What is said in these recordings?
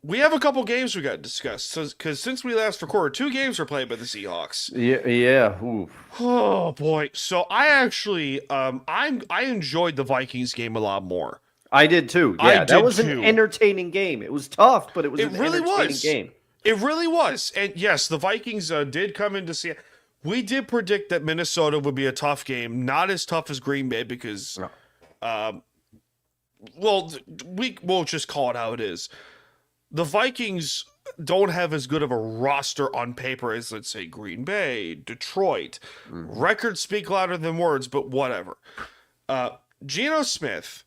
we have a couple games we got to discuss. Because since we last recorded, 2 games were played by the Seahawks. Yeah, yeah. Oof. Oh boy! So I actually, I enjoyed the Vikings game a lot more. I did too. I Yeah, that did was an too. entertaining game. It was tough, but it was It an really entertaining was. game. It really was. And yes, the Vikings did come in to see. We did predict that Minnesota would be a tough game, not as tough as Green Bay because, No. um, well, we'll just call it how it is. The Vikings don't have as good of a roster on paper as, let's say, Green Bay, Detroit. Mhm. Records speak louder than words, but whatever. Uh, Geno Smith,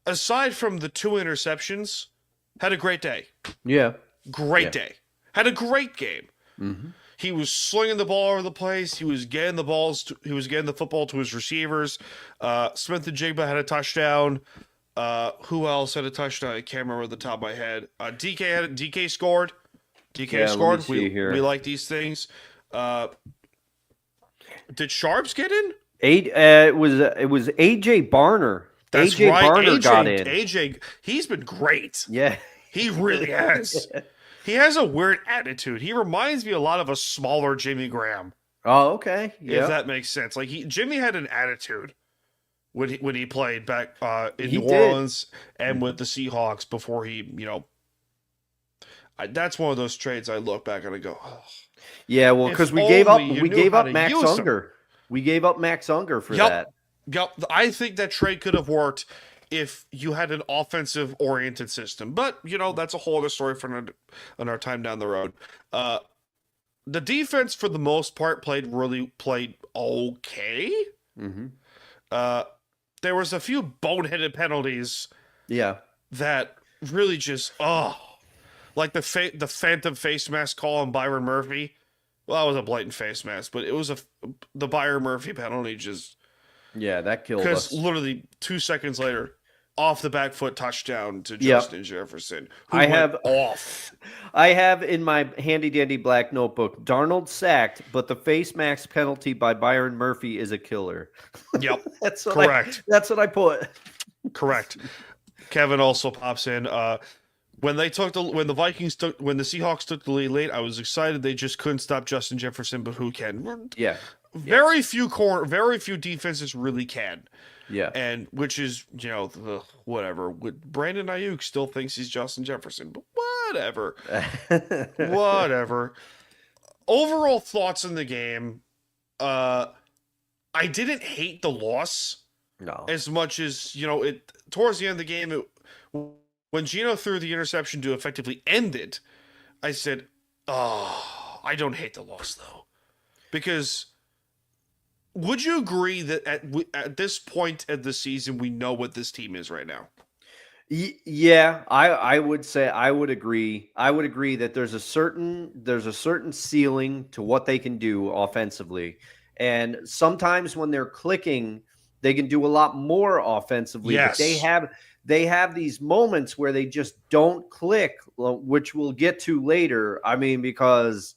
aside from the 2 interceptions, had a great day. Yeah. Great Yeah. day. Had a great game. Mm-hmm. He was slinging the ball over the place. He was getting the balls. He was getting the football to his receivers. Smith and Jigba had a touchdown. Who else had a touchdown? I can't remember at the top of my head. DK scored. DK Yeah, scored. let me see here. We like these things. Did Sharps get in? It was AJ Barner. That's AJ right. Barner got in. AJ, he's been great. Yeah. He really has. He has a weird attitude. He reminds me a lot of a smaller Jimmy Graham. Oh, okay. If Yeah. that makes sense. Like Jimmy had an attitude when he played back in He New did. Orleans and with the Seahawks before he, that's one of those trades I look back and I go, oh. Yeah, well, If because we gave up only you we knew gave how up to Max use 'em. Unger. We gave up Max Unger for Yep. that. Yep, I think that trade could have worked if you had an offensive oriented system. But, that's a whole other story for another time down the road. The defense, for the most part, played okay. Mm-hmm. There was a few boneheaded penalties Yeah. that really just, like the phantom face mask call on Byron Murphy. Well, that was a blatant face mask, but it was the Byron Murphy penalty just Yeah, that killed because us. literally 2 seconds later, off the back foot touchdown to Yep. Justin Jefferson, who I went have off. I have in my handy dandy black notebook, Darnold sacked, but the face mask penalty by Byron Murphy is a killer. Yep, That's what correct. that's what I put. Correct. Kevin also pops in. When the Seahawks took the lead late, I was excited. They just couldn't stop Justin Jefferson, but who can? Yeah. Very few defenses really can. Yeah. And which is, whatever. Brandon Ayuk still thinks he's Justin Jefferson, but whatever. Whatever. Overall thoughts in the game. I didn't hate the loss No. as much as, towards the end of the game, when Geno threw the interception to effectively end it, I said, oh, I don't hate the loss, though. Because would you agree that at this point of the season, we know what this team is right now? Yeah, I would say I would agree. I would agree that there's a certain ceiling to what they can do offensively. And sometimes when they're clicking, they can do a lot more offensively. Yes. But they have these moments where they just don't click, which we'll get to later. I mean, because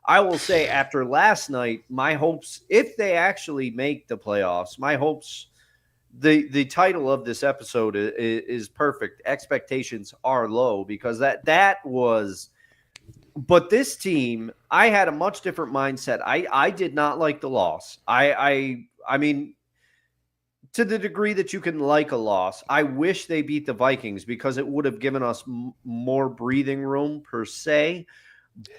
I will say after last night, my hopes, if they actually make the playoffs, my hopes, the title of this episode is perfect. Expectations are low because that was, but this team, I had a much different mindset. I did not like the loss. I mean, to the degree that you can like a loss, I wish they beat the Vikings because it would have given us more breathing room per se.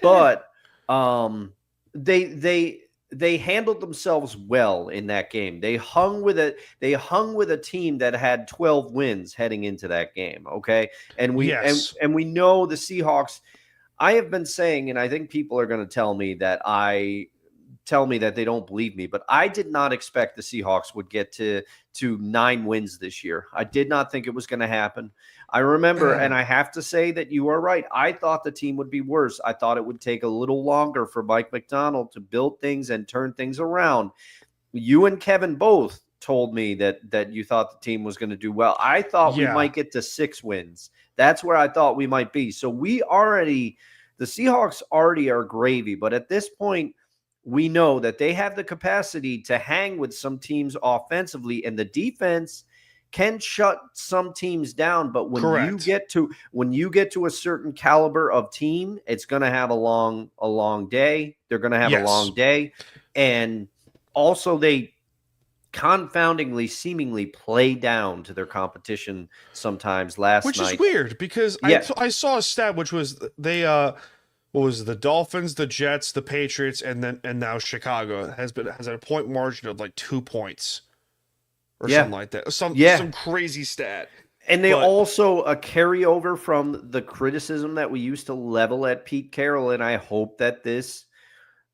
But they handled themselves well in that game. They hung with a team that had 12 wins heading into that game. Okay, and we know the Seahawks. I have been saying, and I think people are going to tell me that they don't believe me, but I did not expect the Seahawks would get to 9 wins this year. I did not think it was going to happen. I remember, and I have to say that you are right. I thought the team would be worse. I thought it would take a little longer for Mike McDonald to build things and turn things around. You and Kevin both told me that you thought the team was going to do well. I thought we might get to 6 wins. That's where I thought we might be. So the Seahawks already are gravy, but at this point, we know that they have the capacity to hang with some teams offensively, and the defense can shut some teams down, but when Correct. you get to a certain caliber of team, it's going to have a long day. They're going to have a long day, and also they confoundingly seemingly play down to their competition sometimes last night. Which is weird because I saw a stat which was they what was it, the Dolphins, the Jets, the Patriots, and now Chicago has a point margin of like 2 points or something like that. Some crazy stat. And they also a carryover from the criticism that we used to level at Pete Carroll, and I hope that this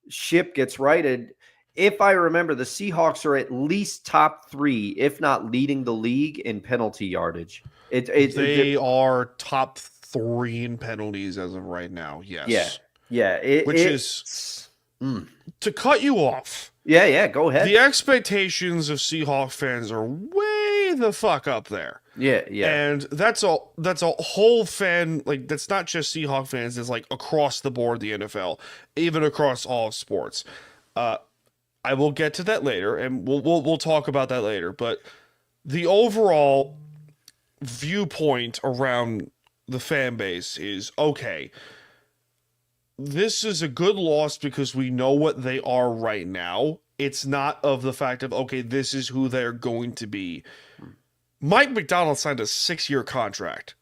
ship gets righted. If I remember, the Seahawks are at least top 3, if not leading the league in penalty yardage. They are top 3 in penalties as of right now. Yes. Yeah. To cut you off. Yeah. Go ahead. The expectations of Seahawks fans are way the fuck up there. Yeah. And that's a whole fan, like, that's not just Seahawks fans. It's like across the board, the NFL, even across all sports. I will get to that later, and we'll talk about that later. But the overall viewpoint around the fan base is, okay, this is a good loss because we know what they are right now. It's not of the fact of, okay, this is who they're going to be. Mike McDonald signed a 6-year contract.